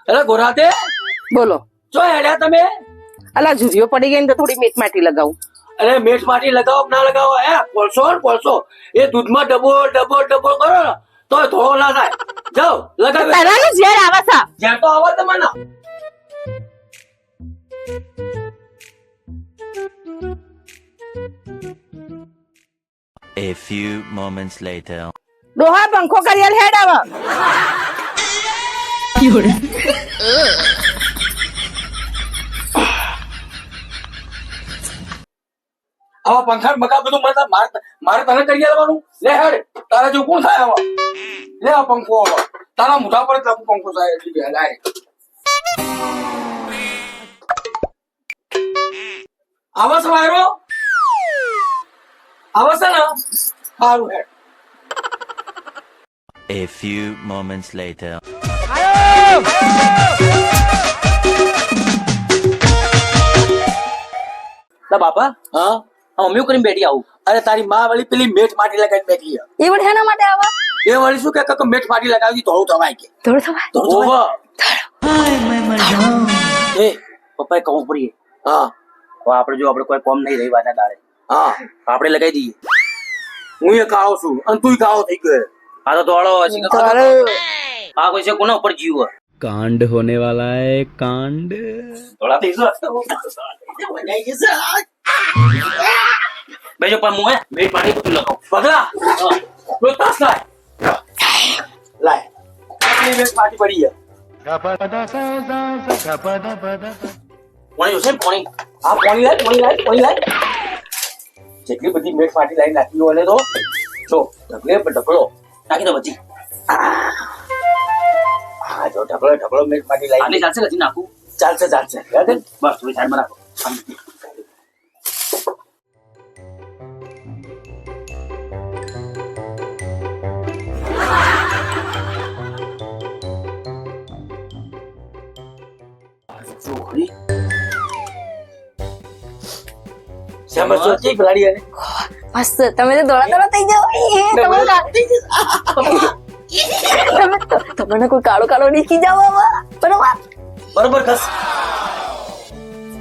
અરે ગોરાતે બોલો. જો હેડ્યા તમે. અલા ઝુરિયો પડી ગઈ ને તો થોડી મીઠ માટી લગાવું. અરે મેઠ માટી લગાવો કે ના લગાવો હે કોલસો ને કોલસો એ દૂધમાં ડબો કરો ને તો ધોળો ના થાય. જાઓ લગાવી તારાનું ઝેર આવે છે. જ્યાં તો આવો તમને. A few moments later. ડોહા પંખો કરિયાલ હેડ આવે. આવા પંખા મકા બધું મારે તને કરી લેવાનું. લે હેડ તારા જેવું કોણ થાય આવા. લે આ પંખો આવા તારા મોઢા પર જ પંખો થાય એટલી બે લાય. આવા છે વાયરો આવા છે ને સારું હેડ. A few moments later. બાપા હા મમ્મી કરીને બેઠી આવું. અરે તારી માં વાળી પેલી મેઠ માટી લગાવી બેઠી છે. એ વળી હેના માટે આવે? એ વાળી શું કે મેઠ માટી લગાવી ધોળું થવાય કે થોડું થવાય. ઓહો. એ પપ્પાએ કહું પડીએ હા આપણે જો આપણે કોઈ કોમ નહીં રહી વાના દાડે હા આપણે લગાવી દઈએ. હું એ કાળો છું અને તું કાળો થઈ ગયો. આ તો દોડો હશે કે આ કોઈ છે કોના ઉપર જીવ कांड होने वाला है कांड. થોડા થઈ બેજો પણ હું મેટ પાણી બધું લગાવું. પગલા લો તાસ લાય લાય આટલી મેઠ માટી પડી છે. પાણી જોશે પાણી આ પાણી લાય જેટલી બધી મેઠ માટી લાઈ નાખી હોય ને તો જો ઢગલો નાખી દો બધી. હા જો ઢગલો મેઠ માટી લાઈ આટલી ચાલશે કદી નાખું. ચાલશે બસ થોડી સાઈડમાં રાખો. જો ખરી સમજ સોચી પેલાડી અને મસ્ત. તમે તો દોડા થઈ જાઓ. તમને કોઈ કાળો નીકળી જાવ બરોબર. બરોબર કસ.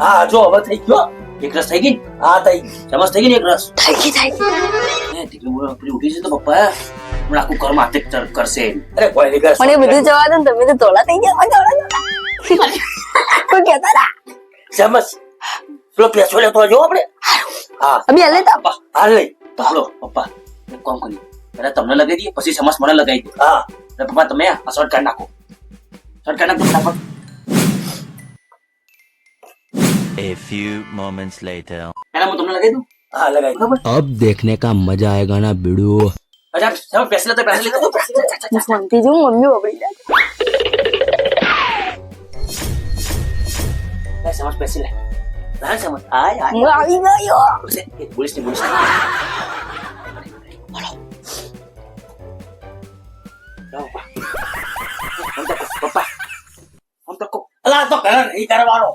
હા જો હવે થઈ ગયો. એક રસ થઈ ગઈ ને? હા થઈ સમજ થઈ ગઈ ને એક રસ થઈ ગઈ. પેલી ઉઠી છે તો પપ્પા હમણાં આખું ઘર માથે કરશે. અરે કોઈ નહીં કર. પણ એ બધું જવા દો ને તમે તો દોડા થઈ જાવ. કોઈ કહેતા ના. સમજ પેલો પેસો લેતો જો આપણે. હા અભી હાલે તો હાલ લઈ ચાલો પપ્પા એક કામ કરી પહેલા તમને લગાવી દઈએ પછી સમસ મને લગાવી દો. હા એટલે પપ્પા તમે આ શોર્ટ કાઢ નાખો. શોર્ટ કાઢ નાખો ફટાફટ. A few moments later. પહેલા હું તમને લગાવી દઉં. હા લગાઈ દો. अब देखने का मजा आएगा ना बिड़ू. અચ્છા તમે પેસે લેતો હું શાંતિ જોઉં. મમ્મી બબડી જાય. સમજ પેસે લે. ના સમજ આય હું આવી ગયો. બોલીશ ને બોલો પપ્પા આમ તો કહો. અલા તો કલર નહીં કરવાનો.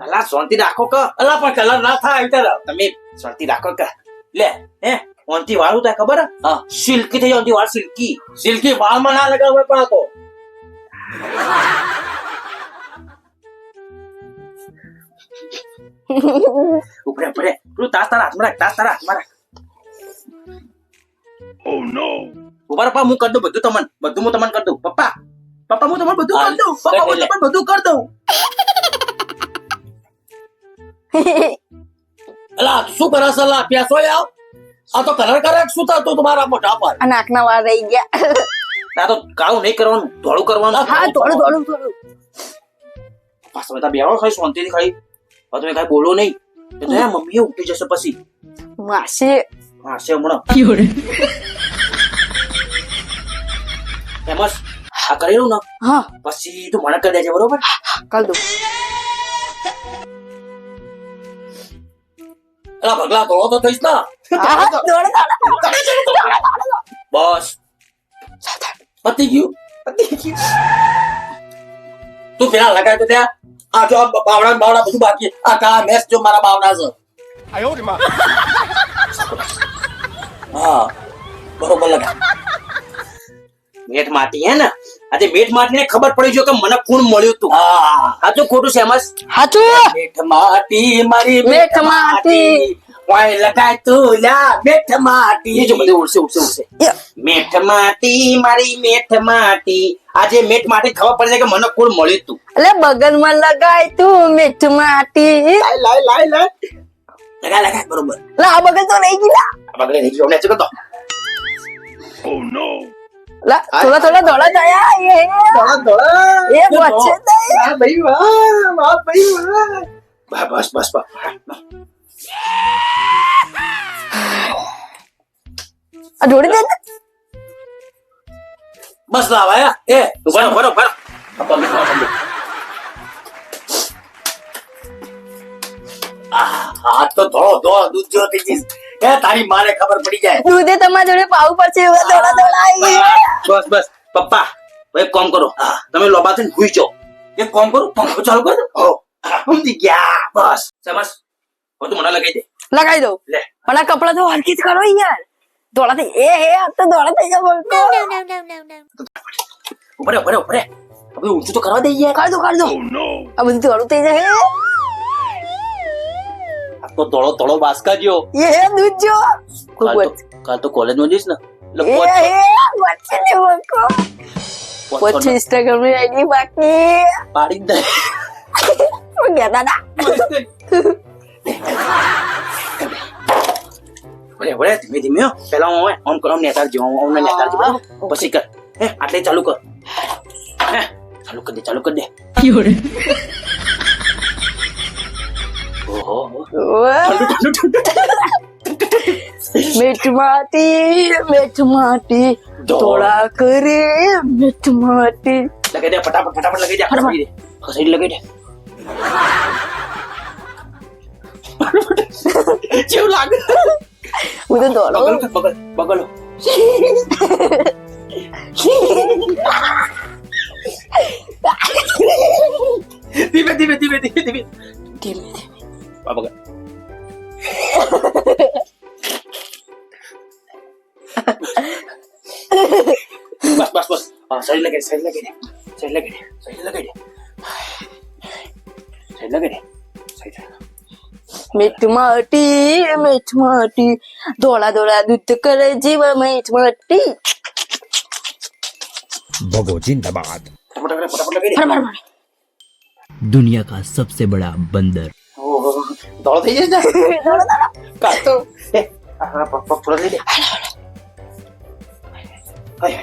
અલા શાંતિ રાખો કે અલા પણ કલર ના થાય તરફ. તમે શાંતિ રાખો કે લે હે ઓનથી વાળું થાય ખબર હે? હા સિલ્કી થઈ જાય ઓનથી વાળ સિલ્કી. સિલ્કી વાળમાં ના લગાવે પણ આ તો ઉપરે ઉપરે તું તાસ તારા હાથમાં રાખ. તાસ તારા હાથમાં રાખ. ઉભા રહો પપ્પા હું કરી દઉં બધું હું તમને કરી દઉં. પપ્પા હું તમને બધું કરી દઉં. પપ્પા હું તમને બધું કરી દઉં. અલા શું કરે છે અલા પેસો આવ. આ તો કલર કરે શું થતું તમારા મોઢા પર. આ નાકના વાળ રહી ગયા. આ તો કાળું નહીં કરવાનું ધોળું કરવાનું. હા થોડું. પાછો બધા બેહો ખાઈ શાંતિથી ખાઈ. હવે તમે કાંઈ બોલો નહીં એ તો મમ્મી ઉઠી જશે પછી. માસી હા છે હમણાં એમસ આ કરેલું ને હા પછી તું મને કરી દેજે બરોબર. કર દઉં. અલા ભગલા ધોળો તો થઈશ ના. હા, દોડ. બસ પતી ગયું. તું પેલા લગાય તો ત્યાં આ જો બાવડા બધું બાકી આ કા મેસ જો મારા બાવડા છે. હા બરોબર લગા. મેટ માટી હે ને આજે મેઠ માટીને ખબર પડી ગયો કે મને કોણ મળ્યું તું. હા સાચું ખોટું શેમસ? હાચું મેઠ માટી મારી મેઠ માટી. વાય લગાય તું લા મેઠ માટી. એ જો બધું ઉડશે. મેઠ માટી મારી મેઠ માટી, આજે મેઠ માટી ખબર પડી જાય કે મને કોણ મળ્યું તું. એટલે બગલમાં લગાય તું મીઠ માટી. લાય લગાય બરોબર. લા આ બગલ તો રહી ગઈ લા. બગડે નહીં ગયો ને ચકતો. લા થોડા થોડા દોડા થયા એ એ વચ્ચે થયા. વાહ ભાઈ વાહ બસ આ જોડી દે ને. બસ લાવાયા એ બરો આ તો ધોળો દૂધ જેવો થઈ જઈશ. એ તારી માને ખબર પડી જાય. દૂધે તમારા જોડે પાવું પડશે એવા દોડા દોડા આવી. બસ પપ્પા એક કામ કરો, તમે લોબા થઈને હુઈ જાઓ. એક કામ કરું પંખો ચાલુ કર દો. સમજી ગયા બસ. સમસ હવે તું મને લગાઈ દે. લગાઈ દો લે પણ આ કપડા તો હરખી જ કરો યાર. દોડા થઈ આ તો દોડા થઈ જાય બોલતો. ઉપર હવે ઊંચું તો કરવા દે યાર. કર દો આ બધું દોડું થઈ જાય. આ તો થોડો બાસકા જ્યો. એ દૂધ જો કાલ તો કોલેજમાં જઈશ ને એટલે વચ્ચે ને બોલતો. પછી ઇન્સ્ટાગ્રામ ની આઈડી બાકી પાડી જ દે. ગયા દાદા. વળે ધીમે ધીમે હો. પેલા હું આમ કરો નેતાર જેવો આમ નેતાર જેવો પછી કર. આટલે ચાલુ કર. ચાલુ કર દે. ઓહો મીઠ માટી દોડા કરે મીઠ માટી. લગાઈ દે ફટાફટ લગાઈ દે. ખસેડી લગાઈ દે. કેવું લાગે? હું તો દોડો બગલો ધીમે બગલ. બસ સાઈડ લગાઈ દે. મીઠ માટી દોડા દૂધ કરે જીવા મીઠ માટી. भगो जिंदाबाद। फटाफट लगा दे। दुनिया का सबसे बड़ा बंदर। दौड़ થઈ જશે કાતો આ પપ્પા થોડા લઈ લે હાય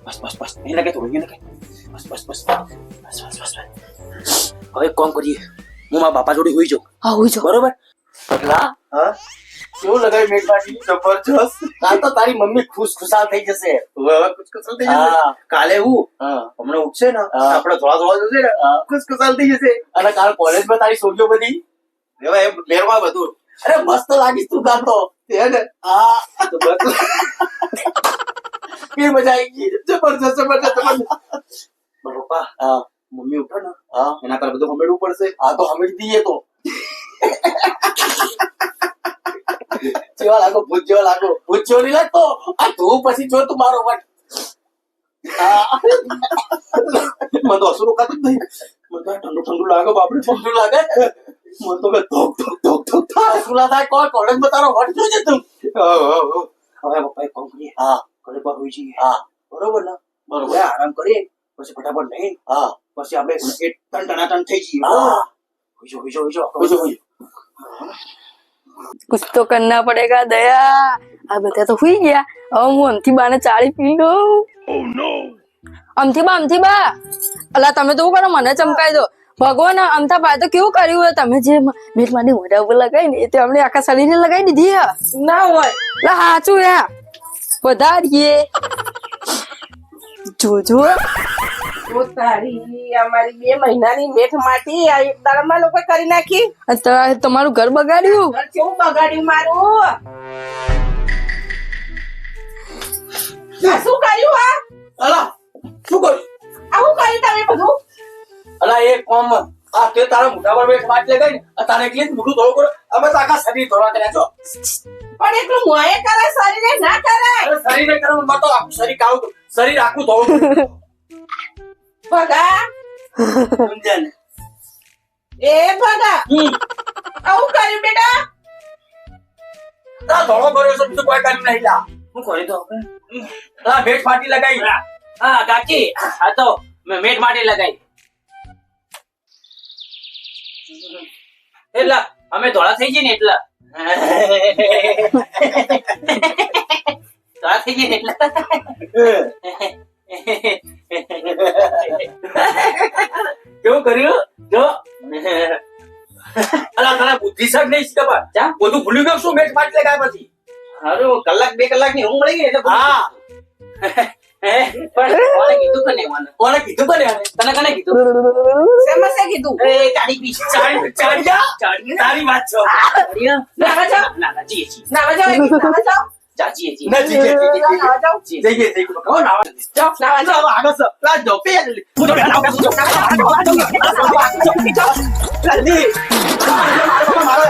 બસ નહીં લગે થોડું નહીં લગે બસ હવે કોમ કરીએ હું મારા બાપા જોડે હોઈ જાઉં હા હોઈ જાઉં બરોબર પગલા હા કેવું લગાવી મેઘમાટી જબરજસ્ત કાલ તો તારી મમ્મી ખુશાલ થઈ જશે હવે ખુશખુશાલ થઈ જશે કાલે હું હમણાં ઉઠશે ને આપણે થોડા જશે ને ખુશખુશાલ થઈ જશે અને કાલ કોલેજમાં તારી છોકરીઓ બધી હવે એ મેરવા બધું અરે મસ્ત લાગીશ તું કાલ તો છે ને હા તો બસ કે મજા આવી ગઈ જબરજસ્ત પપ્પા હા મમ્મી ઉઠો ને હા એના પર બધું હમેડવું પડશે આ તો હમેડી દઈએ તો જેવા લાગો ભૂત જેવો નહીં લાગતો આ તું પછી જો તું મારો વટ મને તો હસું રોકાતું જ નહીં મને તો ઠંડુ લાગે બાપડે ઠંડુ લાગે મને તો ધોક સુલા થાય કોણ કોલેજમાં તારો વટ જોજે તું હવે પપ્પા એક કામ કરીએ હા ઘરે પર હોઈ જઈએ હા બરોબર ને બરોબર આરામ કરીએ પછી ફટાફટ નહીં હા પછી આપણે એક ટનાટન થઈ જઈએ હા હોઈ જાઓ कुछ तो करना पड़ेगा दया આ બધા તો હુઈ ગયા હવે હું અમથી બાને ચાળી પી લઉં અમથી બા અલા તમે તો શું કરો મને ચમકાઈ દો ભગવાન અમથા બા તો કેવું કર્યું હોય તમે જે મેટ માટે મોઢા ઉપર લગાવી ને તે અમને આખા શરીરને લગાવી દીધી ના હોય લા હાચું યા વધારીએ જોજો તારી અમારી 2 મહિનાની મેઠ માટી આ એક દાડામાં લોકો કરી નાખી. તમારું ઘર બગાડ્યું ઘર કેવું બગાડ્યું મારું? આ શું કર્યું આ? અલા શું કર્યું આવું કર્યું તમે બધું? અલા એ કોમ આ તે તારા મોઢા પર બેઠ વાટ લગાઈ ને તારે એટલે જ મોઢું ધોળું કરો અમે તો આખા શરીર ધોળા કર્યા છો પણ એટલું મોએ કરે શરીરે ના કરે. અરે શરીરે કરવા માટે આખું શરીર કાળું શરીર આખું ધોળું ભગા સમજ્યા ને? એ ભગા આવું કર્યું બેટા તા ધોળો કર્યો છે બીજું કોઈ કામ નહીં લા હું કરી દો તા ભેટ ફાટી લગાઈ હા કાકી આ તો મેં મેટ માટે લગાઈ એટલા અમે ધોળા થઈ જઈએ ને એટલા ધોળા થઈ જઈએ ને એટલા કેવું કર્યું જો અલા તને બુદ્ધિ શક નહીં છે ખબર ચા? બધું ભૂલી ગયો શું ભેટ ફાટી લગાય પછી હારું કલાક 2 કલાકની ઊંઘ મળી ગઈ એટલે હા પણ કોણે કીધું કે નહીં મને કોને કીધું તને આને? તને કને કીધું શેમાં શે કીધું એ ચાડી પી ચાડી જા તારી વાત છે નાવા જાઓ ના જીએ જી નાવા જાઓ નાવા જાઓ ચાચીએ જી ના જીજે નાવા જાઓ જઈએ કહો ના જાઓ નાવા જાઓ આગળ સર લા જો પેલ જલ્દી મારો